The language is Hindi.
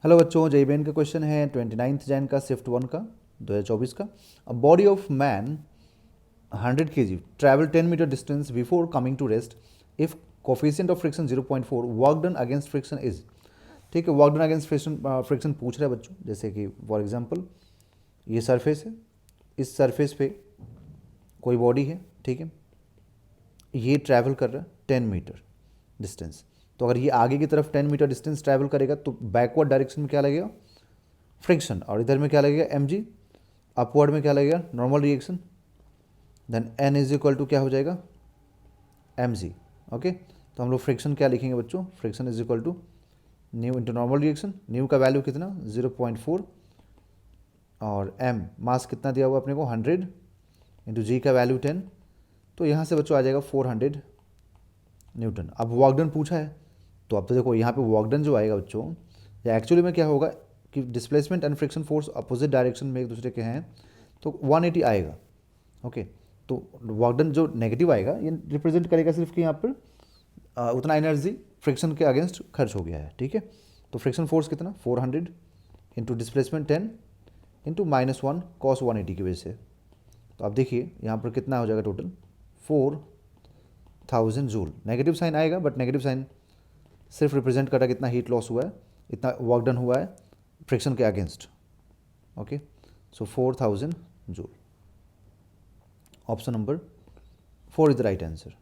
हेलो बच्चों, जेईबीएन का क्वेश्चन है 29 जैन का शिफ्ट 1 का 2024 का। A body of man 100 kg travel 10 metre distance before coming to rest if coefficient of friction 0.4 work done against friction is. ठीक है, work done against friction friction पूछ रहा है बच्चों। जैसे कि फॉर एग्जांपल ये सरफेस है, इस सरफेस पे कोई बॉडी है, ठीक है, ये ट्रैवल कर रहा है 10 मीटर डिस्टेंस। तो अगर ये आगे की तरफ 10 मीटर डिस्टेंस ट्रैवल करेगा तो बैकवर्ड डायरेक्शन में क्या लगेगा, फ्रिक्शन, और इधर में क्या लगेगा, mg। अपवर्ड में क्या लगेगा, normal reaction. Then n is equal to क्या हो जाएगा, mg। ओके, तो हम लोग फ्रिक्शन क्या लिखेंगे बच्चों, friction is equal to mu into normal reaction. Mu का वैल्यू कितना 0.4 और m मास कितना दिया हुआ अपने को 100 इंटू जी का वैल्यू 10। तो यहाँ से बच्चों आ जाएगा 400 न्यूटन। अब वर्क डन पूछा है तो अब तो देखो यहाँ पे वर्क डन जो आएगा बच्चों, या एक्चुअली में क्या होगा कि displacement and friction force opposite direction में एक दूसरे के हैं तो 180 आएगा। ओके, तो वर्क डन जो नेगेटिव आएगा ये रिप्रेजेंट करेगा सिर्फ कि यहाँ पर उतना एनर्जी फ्रिक्शन के अगेंस्ट खर्च हो गया है। ठीक है, तो फ्रिक्शन फोर्स कितना 400 इंटू डिस्प्लेसमेंट 10 इंटू -1 कॉस 180 की वजह से। तो अब देखिए यहाँ पर कितना हो जाएगा टोटल 4000 जूल। नेगेटिव साइन आएगा बट नेगेटिव साइन सिर्फ रिप्रेजेंट कर रहा है कितना हीट लॉस हुआ है, इतना वर्क डन हुआ है फ्रिक्शन के against. Okay, so 4000 joule. Option number 4 is the right answer.